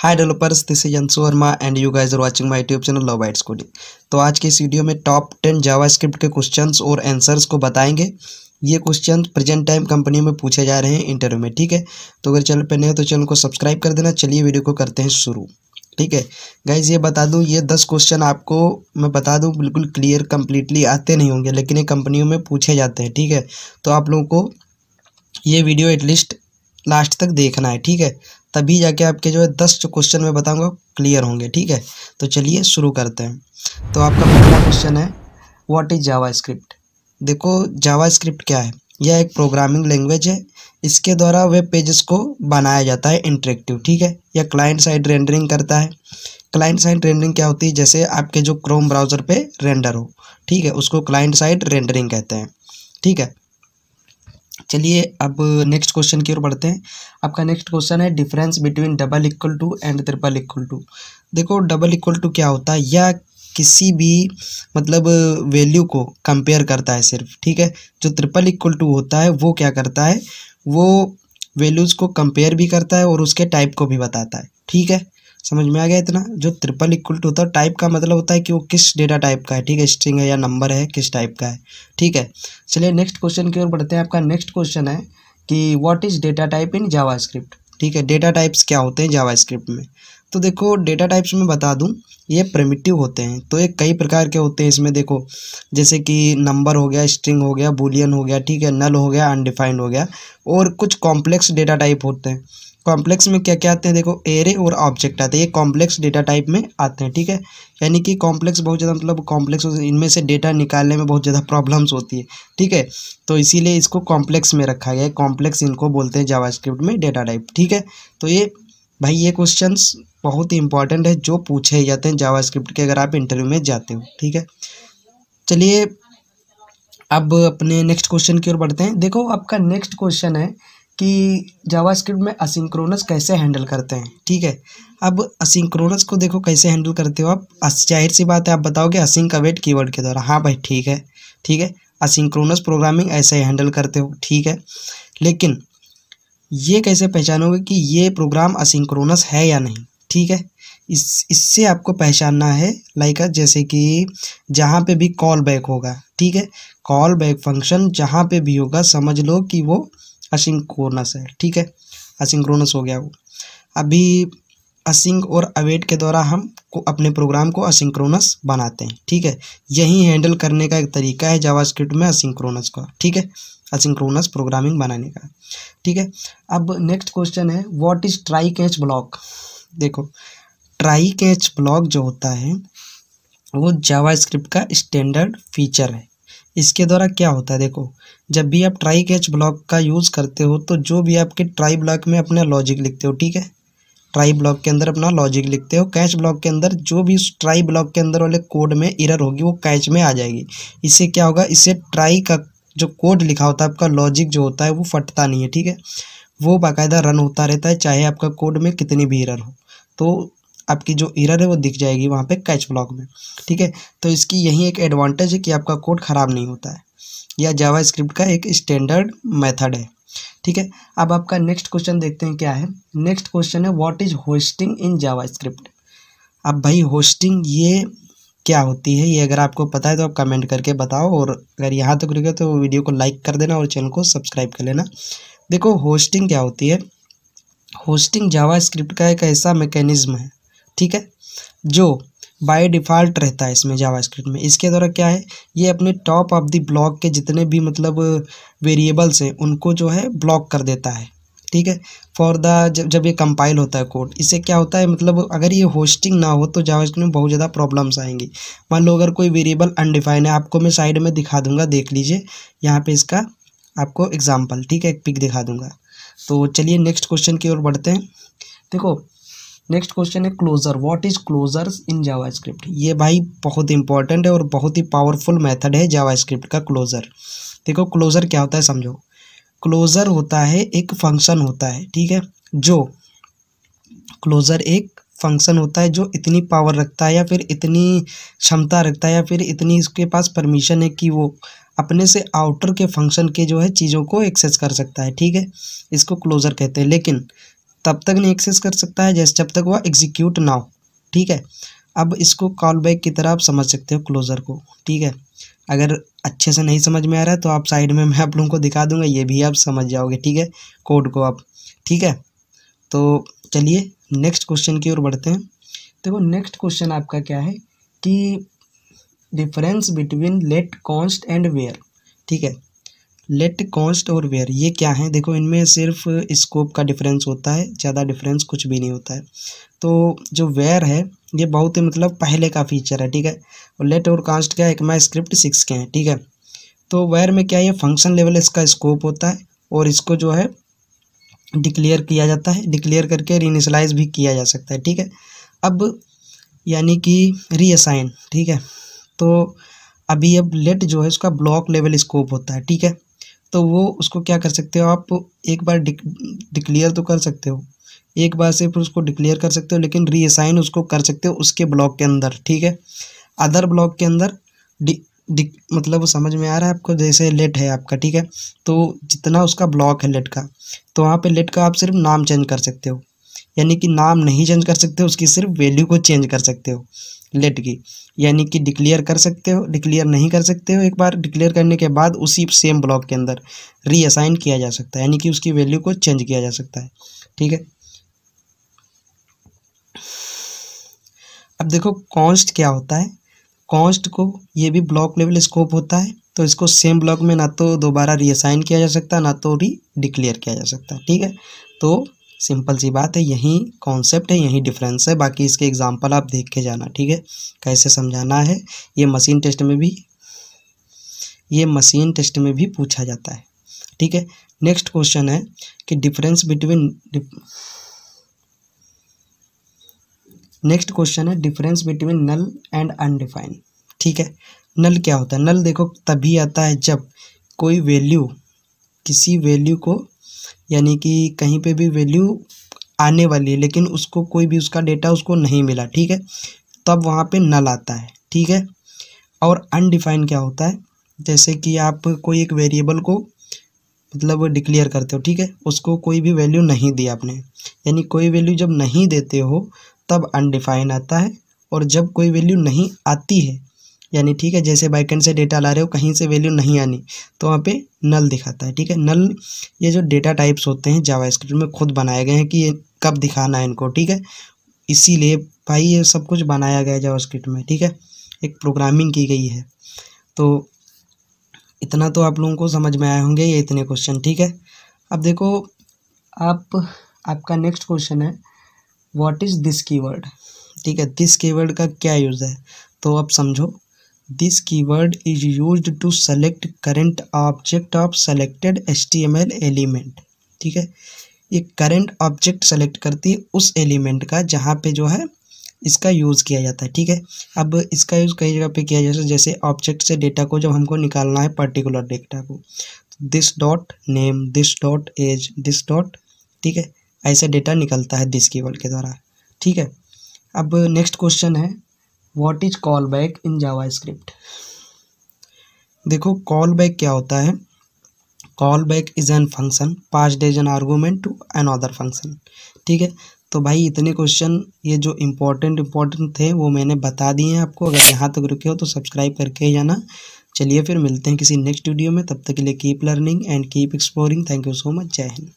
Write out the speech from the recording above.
Hi developers, this is Anshu Verma and you guys are watching my YouTube channel love bytes coding. तो आज के इस video में top 10 JavaScript के क्वेश्चंस और आंसर्स को बताएंगे। ये क्वेश्चन प्रेजेंट टाइम कंपनी में पूछे जा रहे हैं इंटरव्यू में, ठीक है। तो अगर चैनल पर नए हो तो चैनल को सब्सक्राइब कर देना। चलिए वीडियो को करते हैं शुरू, ठीक है। गाइज ये बता दूं, ये 10 क्वेश्चन आपको मैं बता दूं बिल्कुल क्लियर कंप्लीटली आते नहीं होंगे, लेकिन ये कंपनियों में पूछे जाते हैं, ठीक है। तो आप लोगों को ये वीडियो एटलीस्ट लास्ट तक देखना है, ठीक है। तभी जाके आपके जो है 10 जो क्वेश्चन मैं बताऊंगा क्लियर होंगे, ठीक है। तो चलिए शुरू करते हैं। तो आपका पहला क्वेश्चन है, व्हाट इज जावास्क्रिप्ट। देखो जावास्क्रिप्ट क्या है, यह एक प्रोग्रामिंग लैंग्वेज है। इसके द्वारा वेब पेजेस को बनाया जाता है इंटरेक्टिव, ठीक है। यह क्लाइंट साइड रेंडरिंग करता है। क्लाइंट साइड रेंडरिंग क्या होती है, जैसे आपके जो क्रोम ब्राउज़र पे रेंडर हो, ठीक है, उसको क्लाइंट साइड रेंडरिंग कहते हैं, ठीक है। चलिए अब नेक्स्ट क्वेश्चन की ओर बढ़ते हैं। आपका नेक्स्ट क्वेश्चन है, difference between double equal to and triple equal to. देखो डबल इक्वल टू क्या होता है, या किसी भी मतलब वैल्यू को कंपेयर करता है सिर्फ, ठीक है। जो ट्रिपल इक्वल टू होता है वो क्या करता है, वो वैल्यूज़ को कंपेयर भी करता है और उसके टाइप को भी बताता है, ठीक है। समझ में आ गया इतना। जो ट्रिपल इक्वल टू होता है, टाइप का मतलब होता है कि वो किस डेटा टाइप का है, ठीक है, स्ट्रिंग है या नंबर है, किस टाइप का है, ठीक है। चलिए नेक्स्ट क्वेश्चन की ओर बढ़ते हैं। आपका नेक्स्ट क्वेश्चन है कि what is data type in JavaScript, ठीक है। डेटा टाइप्स क्या होते हैं जावास्क्रिप्ट में। तो देखो डेटा टाइप्स में बता दूं, ये प्रिमिटिव होते हैं। तो ये कई प्रकार के होते हैं इसमें, देखो जैसे कि नंबर हो गया, स्ट्रिंग हो गया, बूलियन हो गया, ठीक है, नल हो गया, अनडिफाइंड हो गया, और कुछ कॉम्प्लेक्स डेटा टाइप होते हैं। कॉम्प्लेक्स में क्या क्या आते हैं, देखो एरे और ऑब्जेक्ट आते हैं, ये कॉम्प्लेक्स डेटा टाइप में आते हैं, ठीक है। यानी कि कॉम्प्लेक्स बहुत ज़्यादा मतलब कॉम्प्लेक्स, इनमें से डेटा निकालने में बहुत ज़्यादा प्रॉब्लम्स होती है, ठीक है। तो इसीलिए इसको कॉम्प्लेक्स में रखा गया है। कॉम्प्लेक्स इनको बोलते हैं जावास्क्रिप्ट में डेटा टाइप, ठीक है। तो ये भाई ये क्वेश्चंस बहुत ही इंपॉर्टेंट है जो पूछे जाते हैं जावास्क्रिप्ट के, अगर आप इंटरव्यू में जाते हो, ठीक है। चलिए अब अपने नेक्स्ट क्वेश्चन की ओर बढ़ते हैं। देखो आपका नेक्स्ट क्वेश्चन है कि जावास्क्रिप्ट में असिंक्रोनस कैसे हैंडल करते हैं, ठीक है। अब असिंक्रोनस को देखो कैसे हैंडल करते हो आप, जाहिर सी बात है आप बताओगे असिंक अवेट कीवर्ड के द्वारा। हाँ भाई ठीक है, ठीक है, असिंक्रोनस प्रोग्रामिंग ऐसे हैंडल करते हो, ठीक है। लेकिन ये कैसे पहचानोगे कि ये प्रोग्राम असिंक्रोनस है या नहीं, ठीक है। इससे आपको पहचानना है, लाइक जैसे कि जहाँ पे भी कॉल बैक होगा, ठीक है, कॉल बैक फंक्शन जहाँ पे भी होगा समझ लो कि वो असिंक्रोनस है, ठीक है, असिंक्रोनस हो गया वो। अभी असिंक और अवेट के द्वारा हम अपने प्रोग्राम को असिंक्रोनस बनाते हैं, ठीक है। यही हैंडल करने का एक तरीका है जावास्क्रिप्ट में असिंक्रोनस का, ठीक है, असिंक्रोनस प्रोग्रामिंग बनाने का, ठीक है। अब नेक्स्ट क्वेश्चन है, what is try catch block. देखो ट्राई कैच ब्लॉक जो होता है वो जावास्क्रिप्ट का स्टैंडर्ड फीचर है। इसके द्वारा क्या होता है, देखो जब भी आप ट्राई कैच ब्लॉक का यूज़ करते हो तो जो भी आपके ट्राई ब्लॉक में अपना लॉजिक लिखते हो, ठीक है, ट्राई ब्लॉक के अंदर अपना लॉजिक लिखते हो, कैच ब्लॉक के अंदर जो भी उस ट्राई ब्लॉक के अंदर वाले कोड में एरर होगी वो कैच में आ जाएगी। इससे क्या होगा, इससे ट्राई का जो कोड लिखा होता है, आपका लॉजिक जो होता है वो फटता नहीं है, ठीक है, वो बाकायदा रन होता रहता है, चाहे आपका कोड में कितनी भी एरर हो। तो आपकी जो एरर है वो दिख जाएगी वहाँ पे कैच ब्लॉक में, ठीक है। तो इसकी यही एक एडवांटेज है कि आपका कोड ख़राब नहीं होता है। यह जावास्क्रिप्ट का एक स्टैंडर्ड मेथड है, ठीक है। अब आपका नेक्स्ट क्वेश्चन देखते हैं क्या है। नेक्स्ट क्वेश्चन है, what is hosting in JavaScript. अब भाई होस्टिंग ये क्या होती है, ये अगर आपको पता है तो आप कमेंट करके बताओ, और अगर यहाँ तक रुके तो वीडियो को लाइक कर देना और चैनल को सब्सक्राइब कर लेना। देखो होस्टिंग क्या होती है, होस्टिंग जावास्क्रिप्ट का एक ऐसा मैकेनिज्म है, ठीक है, जो बाय डिफ़ॉल्ट रहता है इसमें जावास्क्रिप्ट में। इसके द्वारा क्या है, ये अपने टॉप ऑफ द ब्लॉक के जितने भी मतलब वेरिएबल्स हैं उनको जो है ब्लॉक कर देता है, ठीक है, फॉर द जब ये कंपाइल होता है कोड। इससे क्या होता है, मतलब अगर ये होस्टिंग ना हो तो जावास्क्रिप्ट में बहुत ज़्यादा प्रॉब्लम्स आएंगी। मान लो अगर कोई वेरिएबल अनडिफाइन है, आपको मैं साइड में दिखा दूंगा, देख लीजिए यहाँ पे इसका आपको एग्जाम्पल, ठीक है, एक पिक दिखा दूंगा। तो चलिए नेक्स्ट क्वेश्चन की ओर बढ़ते हैं। देखो नेक्स्ट क्वेश्चन है, closure. What is closures in JavaScript. ये भाई बहुत इंपॉर्टेंट है और बहुत ही पावरफुल मेथड है जावास्क्रिप्ट का, क्लोजर। देखो क्लोजर क्या होता है समझो। क्लोजर होता है एक फंक्शन होता है, ठीक है, जो क्लोजर एक फंक्शन होता है जो इतनी पावर रखता है या फिर इतनी क्षमता रखता है या फिर इतनी इसके पास परमिशन है कि वो अपने से आउटर के फंक्शन के जो है चीज़ों को एक्सेस कर सकता है, ठीक है, इसको क्लोजर कहते हैं। लेकिन तब तक नहीं एक्सेस कर सकता है जब तक वह एग्जीक्यूट ना हो। ठीक है, अब इसको कॉल बैक की तरह आप समझ सकते हो क्लोजर को। ठीक है, अगर अच्छे से नहीं समझ में आ रहा है तो आप साइड में मैं आप लोगों को दिखा दूंगा, ये भी आप समझ जाओगे। ठीक है, कोड को आप। ठीक है, तो चलिए नेक्स्ट क्वेश्चन की ओर बढ़ते हैं। देखो नेक्स्ट क्वेश्चन आपका क्या है कि difference between let, const and var. ठीक है, लेट, कॉन्स्ट और वेयर ये क्या है? देखो इनमें सिर्फ स्कोप का डिफरेंस होता है, ज़्यादा डिफरेंस कुछ भी नहीं होता है। तो जो वेयर है ये बहुत ही मतलब पहले का फीचर है। ठीक है, और लेट और कॉन्स्ट क्या है, ECMAScript 6 के हैं। ठीक है, तो वेयर में क्या है, ये फंक्शन लेवल इसका स्कोप होता है और इसको जो है डिक्लेयर किया जाता है, डिक्लेयर करके रीइनिशियलाइज भी किया जा सकता है। ठीक है, अब यानी कि रीअसाइन। ठीक है, तो अभी अब लेट जो है उसका ब्लॉक लेवल स्कोप होता है। ठीक है, तो वो उसको क्या कर सकते हो आप, एक बार डिक्लेयर तो कर सकते हो, एक बार से फिर उसको डिक्लेयर कर सकते हो, लेकिन रीअसाइन उसको कर सकते हो उसके ब्लॉक के अंदर। ठीक है, अदर ब्लॉक के अंदर मतलब समझ में आ रहा है आपको? जैसे लेट है आपका, ठीक है, तो जितना उसका ब्लॉक है लेट का, तो वहाँ पे लेट का आप सिर्फ नाम चेंज कर सकते हो, यानी कि नाम नहीं चेंज कर सकते हो, उसकी सिर्फ वैल्यू को चेंज कर सकते हो लेट की। यानी कि डिक्लेयर कर सकते हो, डिक्लेयर नहीं कर सकते हो, एक बार डिक्लेयर करने के बाद उसी सेम ब्लॉक के अंदर रीअसाइन किया जा सकता है, यानी कि उसकी वैल्यू को चेंज किया जा सकता है। ठीक है, अब देखो कॉन्स्ट क्या होता है। कॉन्स्ट को ये भी ब्लॉक लेवल स्कोप होता है, तो इसको सेम ब्लॉक में ना तो दोबारा रीअसाइन किया जा सकता, ना तो डिक्लेयर किया जा सकता। ठीक है, तो सिंपल सी बात है, यही कॉन्सेप्ट है, यही डिफरेंस है। बाकी इसके एग्जांपल आप देख के जाना। ठीक है, कैसे समझाना है, ये मशीन टेस्ट में भी पूछा जाता है। ठीक है, नेक्स्ट क्वेश्चन है कि difference between null and undefined. ठीक है, नल क्या होता है? नल देखो तभी आता है जब कोई वैल्यू, किसी वैल्यू को, यानी कि कहीं पे भी वैल्यू आने वाली है लेकिन उसको कोई भी उसका डेटा उसको नहीं मिला। ठीक है, तब वहाँ पे नल आता है। ठीक है, और अनडिफाइंड क्या होता है? जैसे कि आप कोई एक वेरिएबल को मतलब डिक्लेयर करते हो। ठीक है, उसको कोई भी वैल्यू नहीं दी आपने, यानी कोई वैल्यू जब नहीं देते हो तब अनडिफाइन आता है, और जब कोई वैल्यू नहीं आती है, यानी ठीक है जैसे बैकएंड से डेटा ला रहे हो, कहीं से वैल्यू नहीं आनी, तो वहाँ पे नल दिखाता है। ठीक है, नल ये जो डेटा टाइप्स होते हैं जावास्क्रिप्ट में खुद बनाए गए हैं कि ये कब दिखाना है इनको। ठीक है, इसीलिए भाई ये सब कुछ बनाया गया है जावास्क्रिप्ट में। ठीक है, एक प्रोग्रामिंग की गई है। तो इतना तो आप लोगों को समझ में आए होंगे, ये इतने क्वेश्चन। ठीक है, अब देखो आपका नेक्स्ट क्वेश्चन है व्हाट इज़ दिस कीवर्ड। ठीक है, दिस कीवर्ड का क्या यूज़ है, तो अब समझो। This keyword is used to select current object of selected HTML element. ठीक है, ये करंट ऑब्जेक्ट सेलेक्ट करती है उस एलिमेंट का जहाँ पे जो है इसका यूज़ किया जाता है। ठीक है, अब इसका यूज़ कई जगह पे किया जाता है, जैसे ऑब्जेक्ट से डेटा को जब हमको निकालना है पर्टिकुलर डेटा को, this dot name, this dot age, this dot, ठीक है, ऐसा डेटा निकलता है दिस कीवर्ड के द्वारा। ठीक है, अब नेक्स्ट क्वेश्चन है what is callback in JavaScript. देखो कॉल बैक क्या होता है? Callback is an function passed as an argument to another function. ठीक है, तो भाई इतने क्वेश्चन ये जो इम्पोर्टेंट थे वो मैंने बता दिए हैं आपको। अगर यहाँ तक रुके हो तो सब्सक्राइब करके ही जाना। चलिए फिर मिलते हैं किसी नेक्स्ट वीडियो में, तब तक के लिए keep learning and keep exploring. Thank you so much, जय हिंद।